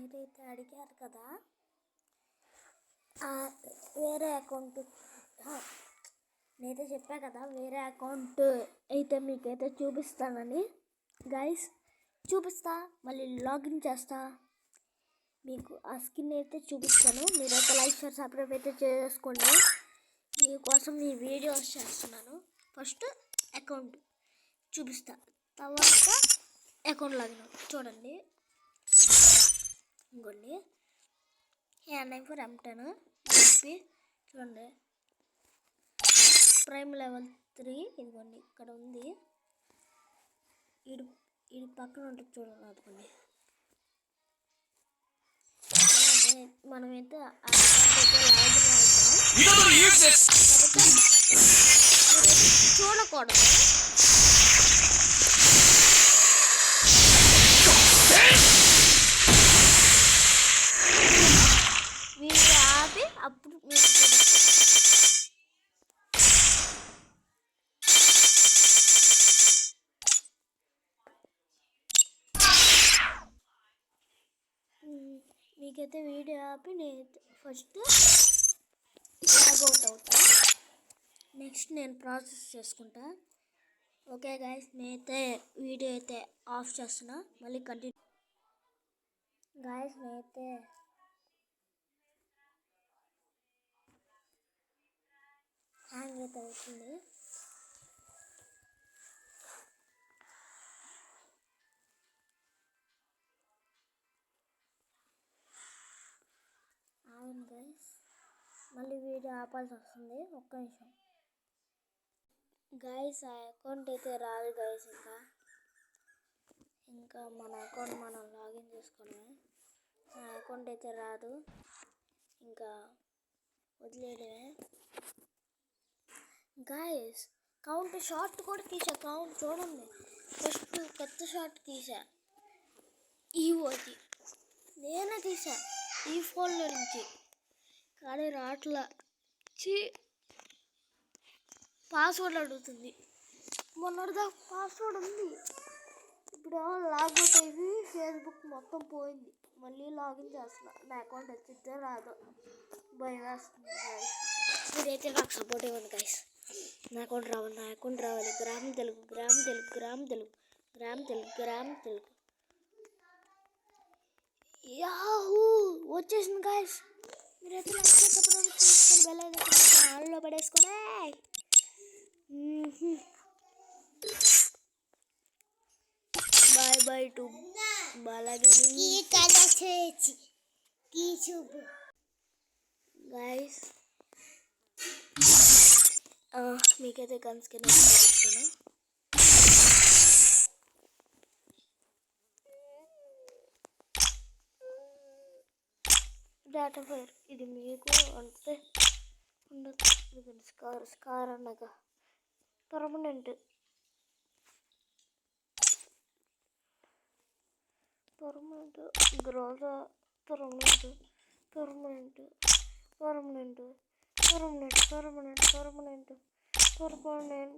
మీరైతే అడిగారు కదా వేరే అకౌంట్, నేనైతే చెప్పా కదా వేరే అకౌంట్ అయితే మీకైతే చూపిస్తానని. గైస్ చూపిస్తా, మళ్ళీ లాగిన్ చేస్తా, మీకు ఆ స్కిన్ అయితే చూపిస్తాను. మీరైతే లైక్ షేర్ సబ్స్క్రైబ్ అయితే చేసుకోండి. మీకోసం ఈ వీడియోస్ చేస్తున్నాను. ఫస్ట్ అకౌంట్ చూపిస్తా, తర్వాత అకౌంట్ లాగిన్ చూడండి. ఇంకోండి హ్యాండ్ ఫర్ M10 చెప్పి చూడండి, ప్రైమ్ లెవెల్ 3 ఇదిగోండి ఇక్కడ ఉంది. ఇది పక్కన ఉంటుంది చూడండి, అదిగోండి. మనమైతే చూడకూడదు. వీళ్ళు ఆపి అప్పుడు మీకు మీకైతే వీడియో ఆపి నేను ఫస్ట్ లాగౌట్ అవుతా, నెక్స్ట్ నేను ప్రాసెస్ చేసుకుంటా. ఓకే గైస్, నేనైతే వీడియో అయితే ఆఫ్ చేస్తున్నా, మళ్ళీ కంటిన్యూ. గైస్ నేనైతే హ్యాంగ్ అయితే అవుతుంది. అవును గైస్, మళ్ళీ వీడియో ఆపాల్సి వస్తుంది, ఒక్క నిమిషం. గైస్ ఆ అకౌంట్ అయితే రాదు గైస్, ఇంకా మన అకౌంట్ మనం లాగిన్ చేసుకోవడమే. ఆ అకౌంట్ అయితే రాదు, ఇంకా వదిలేయడమే. గైస్ కౌంట్ షార్ట్ కూడా తీసా, కౌంట్ చూడండి. ఫస్ట్ కొత్త షార్ట్ తీసా, ఈవోకి నేనే తీసా ఈ ఫోన్లో నుంచి, కానీ రాట్లా పాస్వర్డ్ అడుగుతుంది. మొన్నటిదా పాస్వర్డ్ ఉంది, ఇప్పుడు లాగౌట్ అయ్యి ఫేస్బుక్ మొత్తం పోయింది. మళ్ళీ లాగిన్ చేస్తున్నా, నా అకౌంట్ వచ్చిద్దే రాదు, భయం వేస్తుంది గైస్. మీరైతే నాకు సపోర్ట్ ఇవ్వండి గైస్, నా అకౌంట్ రావాలి, నా అకౌంట్ రావాలి. Gram Telugu, gram Telugu, gram Telugu, gram Telugu, gram Telugu. Yahoo వచ్చేసింది గైస్. మీరైతే లైక్ చేసుకొని బెల్ ఐకాన్ ఆన్లో పడేసుకొని బాయ్ బాయ్ టు బాలాగని గైస్. మీకైతే గన్స్ కింద చూపిస్తాను. డేటా ఫైర్ ఇది మీకు అంటే ఉండదు. స్కార్ అనగా పర్మనెంట్ గ్రోజా permanent permanent permanent permanent permanent permanent permanent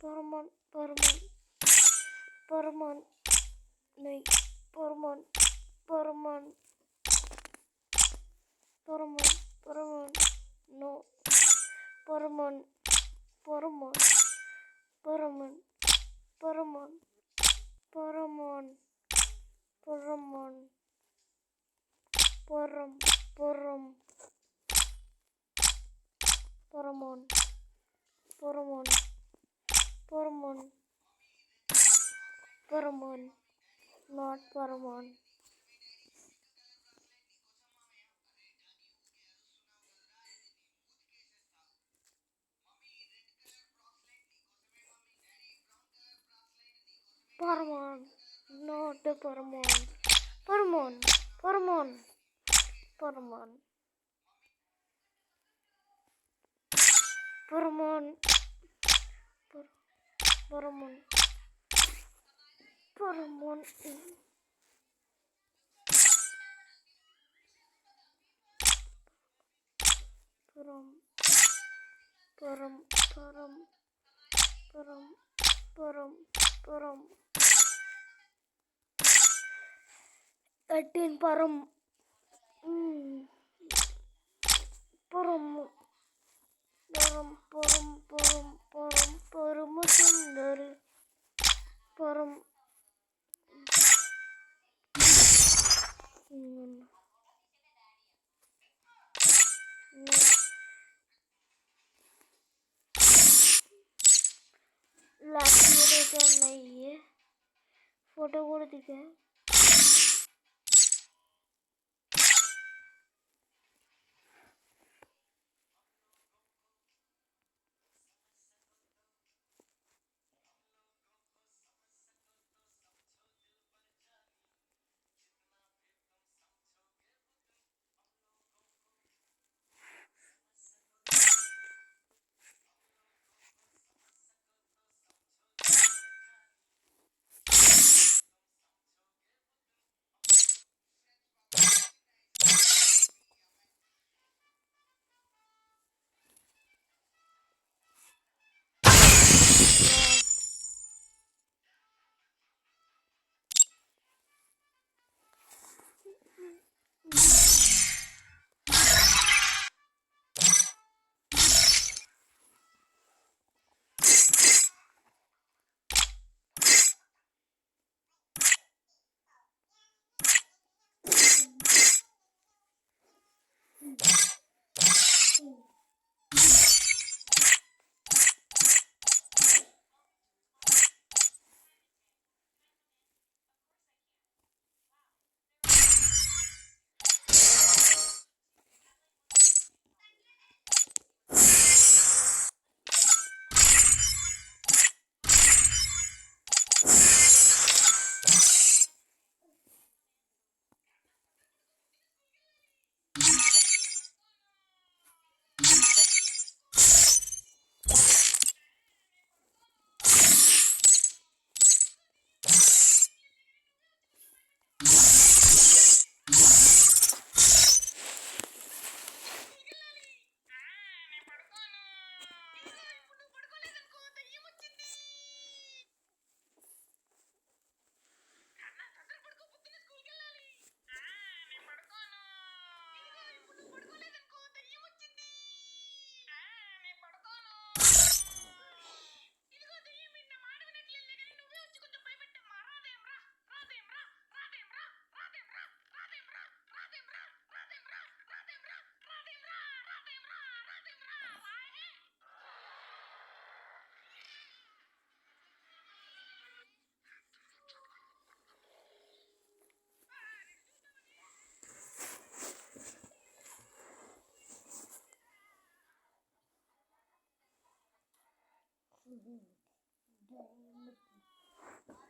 పర్మన్ పర్మన్ పర్మన్ నై పర్మన్ పర్మన్ పర్మన్ పర్మన్ నో పర్మన్ పర్మన్ పర్మన్ పర్మన్ పర్మన్ పర్మన్ పరం పరం పర్మన్ పర్మన్ పర్మన్ పర్మన్ not పర్మన్. Parmon, not the Parmon. Parmon, Parmon, Parmon, Parmon, Parmon, Parmon, Param, Param, Param, Param, Param, Param. 18 పరం పరం పరం పరం పరం పరం పరమ సుందరి పరం लास्ट तो नहीं है फोटो కూడా దిగా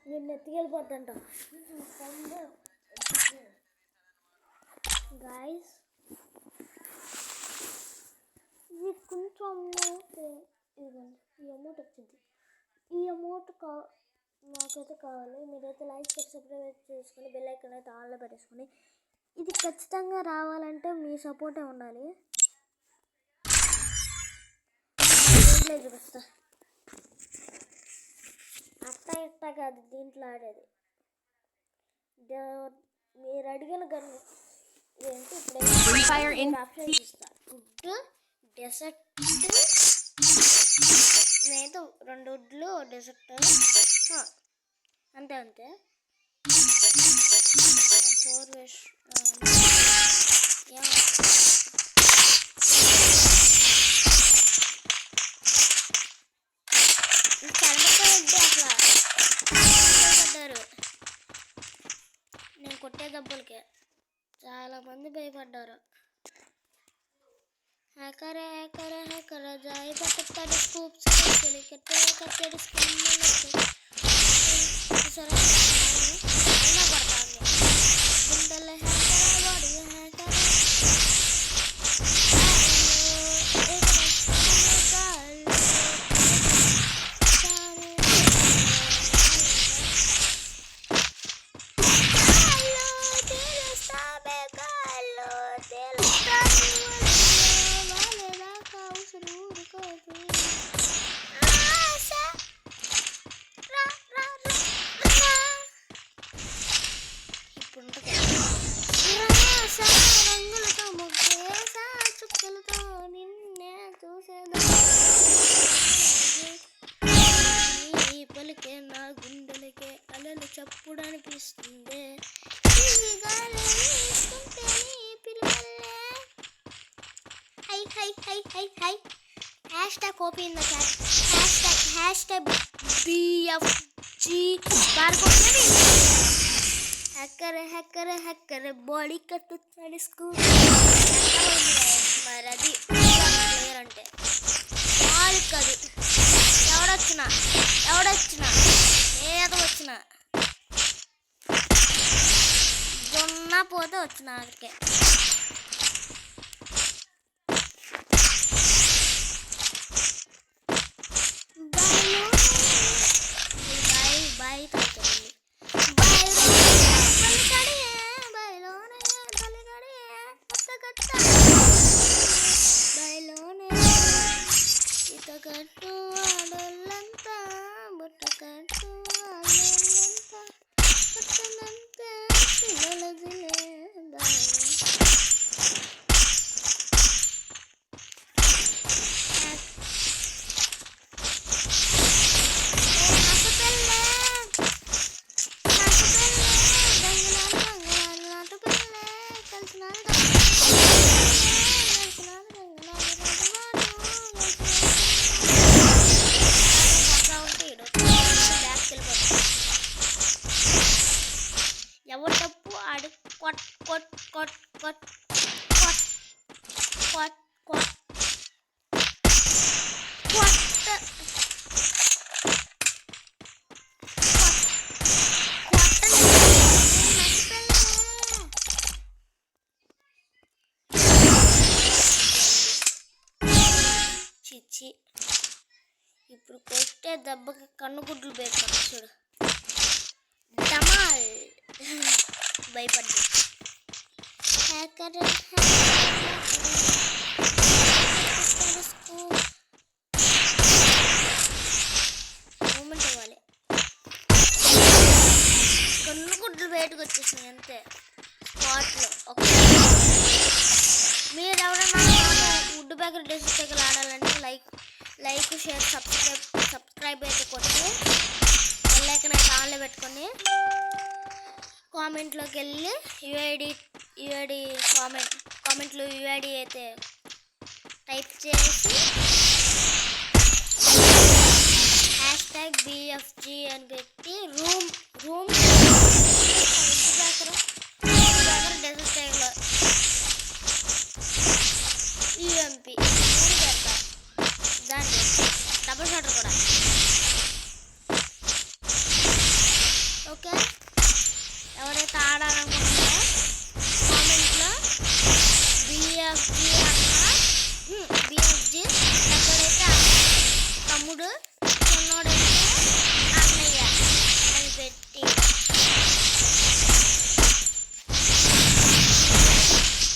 నేను ఎత్తుకెళ్ళిపోతాంట గాయస్. ఇది కొంచెం ఇదిగోండి, ఈ అమౌంట్ వచ్చింది. ఈ అమౌంట్ నాకైతే కావాలి. మీరైతే లైక్ చేసి సబ్స్క్రైబ్ చేసుకొని బెల్ ఐకాన్ అయితే ఆన్లో పెట్టేసుకొని, ఇది ఖచ్చితంగా రావాలంటే మీ సపోర్టే ఉండాలి. చూపిస్తా, అట్ట ఇట్ట కాదు దీంట్లో ఆడేది. మీరు అడిగిన గన్ను ఏంటి ఇప్పుడు ఆప్షన్ ఇస్తా. వుడ్, డెసర్ట్, నేనైతే 2 వుడ్లు డెసర్ట్ అంతే 4 వేస్ నేను కొట్టే దెబ్బలకే చాలా మంది భయపడ్డారు. హ్యాకర్ హ్యాకర్ హ్యాకర్ జాయి పక్కడు స్కూప్ కట్టడి సరే పడతాను గుండెల హ్యాకర్ బాడీ హ్యాకర్ ఇప్పుడు copy in the chat. Hashtag BFG Barcode. Hacker body cut to school. Maradi player ante. All kadu. Evadachina. Edo vachina. Jonna pota vachina adke. Bye talkandi. Katu adalanta buttakatu adalanta pattanante silalazile ఎవరు తప్పు ఆడు కొట్ కొట్ కొట్ కొట్ కొట్ కొట్ కొట్ కొట్ చిచ్చి ఇప్పుడు కొట్టే దెబ్బకి కన్నుగుడ్లు పెడతాను చూడు డమాల్ భయపడ్డా హ్యాకర్ మూమెంట్ ఇవ్వాలి కన్నుగుడ్లు బయటకు వచ్చేసినాయి అంతే స్పాట్లో మీరు ఎవరైనా వుడ్ బ్యాకర్ డెసిస్టేకలు ఆడాలంటే లైక్ షేర్ సబ్స్క్రైబ్ అయితే కొట్టి బెల్ ఐకాన్ అయితే ఆన్లో పెట్టుకొని కామెంట్లోకి వెళ్ళి యూఐడి కామెంట్లో యూఐడి అయితే టైప్ చేసి #BFG అని పెట్టి రూమ్ డెసిస్టేకలో UMP పెడతా దాన్ని డబుల్ షాటర్ కూడా ఓకే ఎవరైతే ఆడాలనుకుంటున్నారో కామెంట్లో BFG ఎక్కడైతే తమ్ముడు చిన్నోడైతే అన్నయ్య అని పెట్టి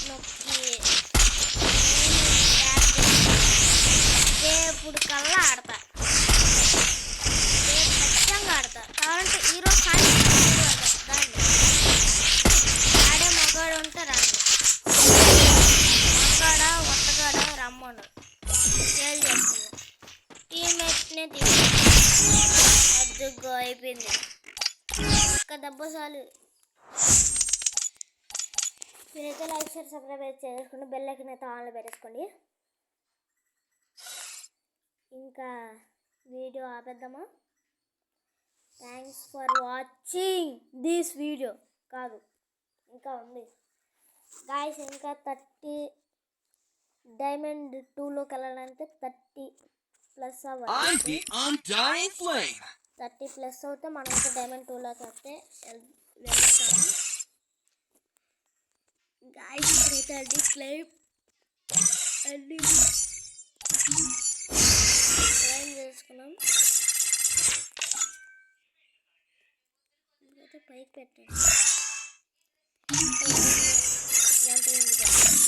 నొక్కి రేపుడు కల్లా ఆడతా రేపు ఖచ్చితంగా ఆడతా కావాలంటే ఈరోజు సాయంత్రం దాన్ని ఆడే మగాడు ఉంటే రండి మగాడ ఒట్టగాడ రమ్మను సేల్ చేస్తున్నా టీమ్మేట్నే అద్దుగో అయిపోయింది ఒక్క దెబ్బ చాలు మీరైతే లైక్ షేర్ సబ్స్క్రైబ్ చేసుకోండి బెల్ ఐకాన్ అయితే ఆన్లో పెట్టేసుకోండి ఇంకా వీడియో ఆపేద్దామా thanks for watching this video కాదు ఇంకా ఉంది గాయస్ ఇంకా 30 డైమండ్ 2లోకి వెళ్ళాలంటే 30+ అవ్వాలి 30+ అవుతే మనమైతే డైమండ్ 2లోకి వస్తే వెళ్తాము గాయస్ ఇప్పుడైతే క్లైమ్ చేసుకున్నాం ఇప్పుడైతే పైకి పెట్టండి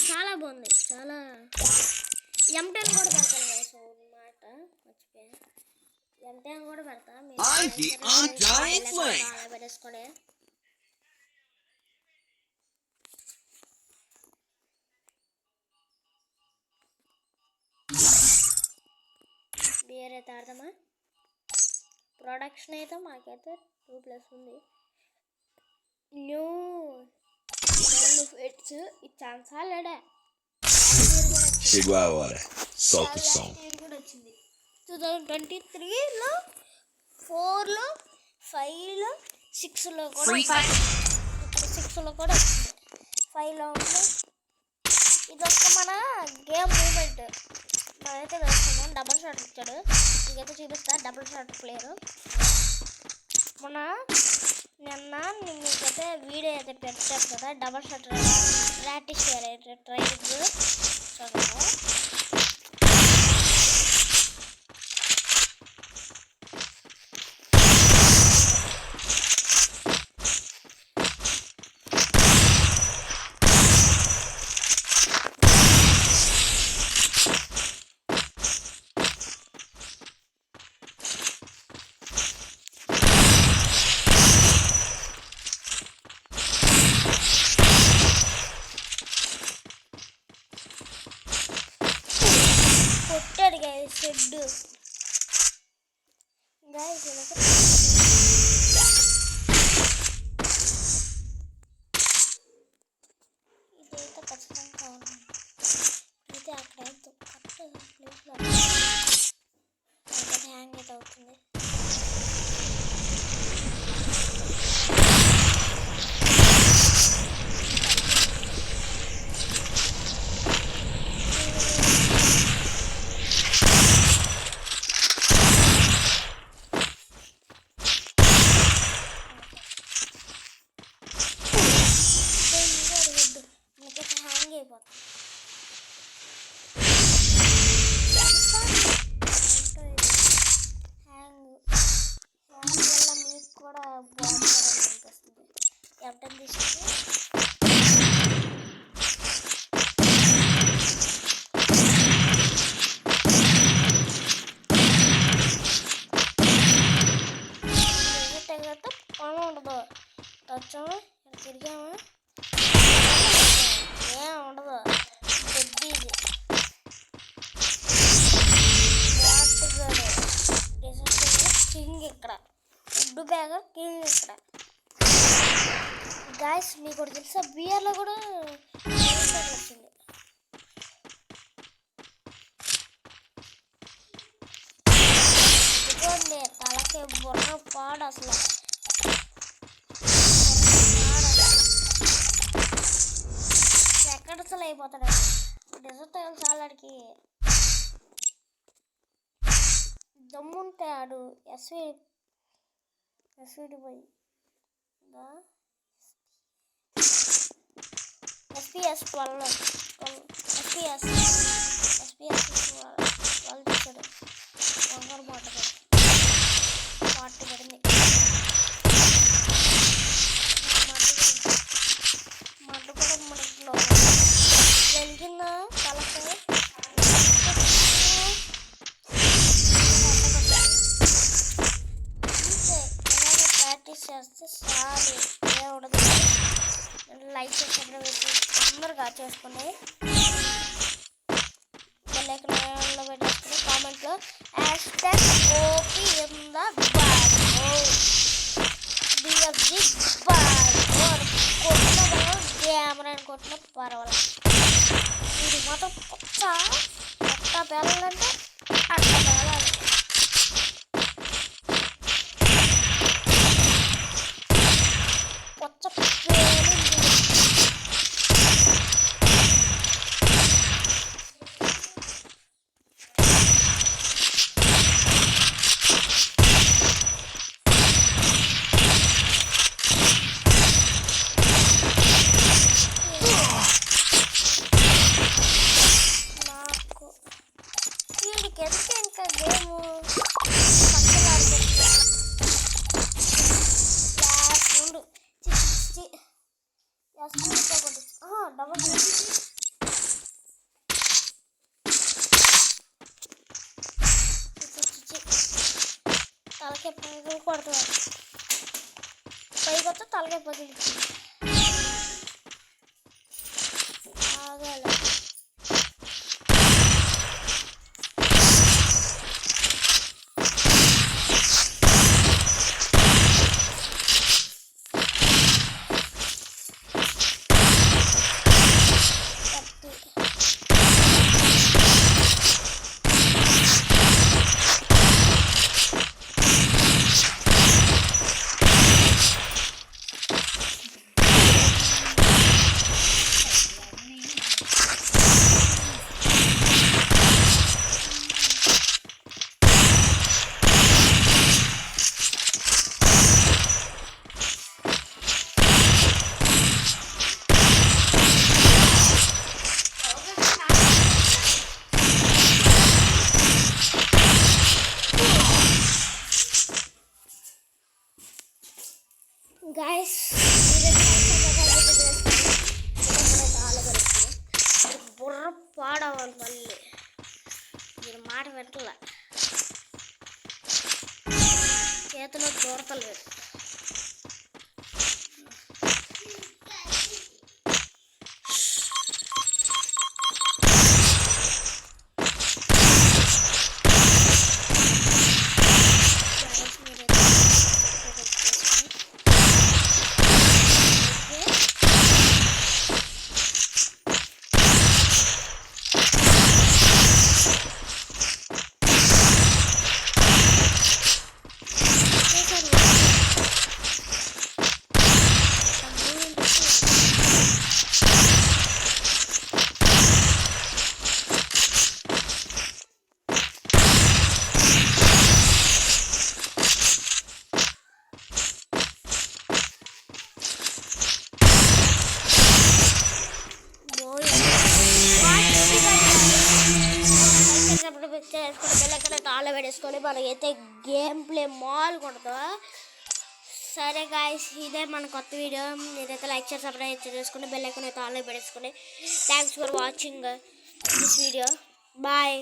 చాలా బాగుంది చాలా M10 కూడా పెడతాను గాయస్ మాట మర్చిపోయా M10 కూడా పెడతా మీరు పెట్టేసుకోండి బియర్ అయితే ఆడదామా ప్రొడక్షన్ అయితే మాకైతే 2+ ఉంది న్యూ ఫిట్స్ ఈ ఛాన్స్ లేడా Chegou a hora. Solta o som. కూడా వచ్చింది 2023లో 4లో 5లో 6లో కూడా 6లో కూడా వచ్చింది. 5లో ఉంది. ఇది ఒక మన గేమ్ మూమెంట్. మనమైతే వేస్తున్నాం. డబుల్ షాట్ ఇచ్చాడు. మీకైతే చూపిస్తా. డబుల్ షాట్ ప్లేయరు నిన్న మీకైతే వీడియో అయితే పెట్టాను కదా. డబుల్ షాట్ ప్రాక్టీస్ చేయాలి. ట్రైనింగ్ చూడండి. కొట్టాడు గైస్ హెడ్ గైస్. ఇదైతే ఖచ్చితంగా కావాలి. అయితే అక్కడైతే కరెక్ట్ ప్లేస్లో హ్యాంగ్ అయితే అవుతుంది. హ్యాంగ్ అయిపోతుంది. హ్యాంగ్ వల్ల మీకు కూడా బాగుంటుంది అనిపిస్తుంది. ఎఫ్టెన్ తీసుకుంటే పని ఉండదు. వచ్చాము తిరిగాము ఏం ఉండదు. పెద్దది కింగ్ ఇక్కడ ఫుడ్ బ్యాగర్ కింగ్ ఇక్కడ. గాయస్ మీకు కూడా తెలుసా బియర్లో కూడా వచ్చింది. ఇదిగోండి తలకి బుర్ర పాడు అసలు. సెకండ్స్లో అయిపోతాడు. డెజర్ట్ చాలాడికి దమ్ముంటే ఆడు ఎస్విడి పోయి ఎస్పిఎస్ 12 ఎస్పిఎస్ 12 తీసాడు. వంగరు మాట పడింది. మాట కూడా మనలో వెలిగిన తలకి ప్రాక్టీస్ చేస్తే చాలు ఏ ఉండదు. లైక్ చేసి తొందరగా చేసుకుని బెల్లైకాన్లో పెట్టేసుకుని కామెంట్లో #OP in the bag BFG bag కొట్టిన కెమెరా కొట్టిన పర్వాలేదు. ఇది మాత్రం అట్ట పేలాలంటే అట్ట పేలాలి. కొత్త వీడికి ఎంత ఇంకా గేము డబల్ తలకే పగులు కొడుతుంది. పైకి వస్తే తలకే పగులు ఆగాలి. దొరకలే, చేతిలో దొరకలేదు. తాళ పెట్టేసుకొని మనకైతే గేమ్ ప్లే మాల్ కొడతా. సరే గాయ్స్, ఇదే మన కొత్త వీడియో. మీరైతే లైక్ చేసి సబ్స్క్రైబ్ చేసుకుని బెల్ ఐకాన్ అయితే ఆన్లో పెట్టేసుకుని. Thanks for watching this video. Bye.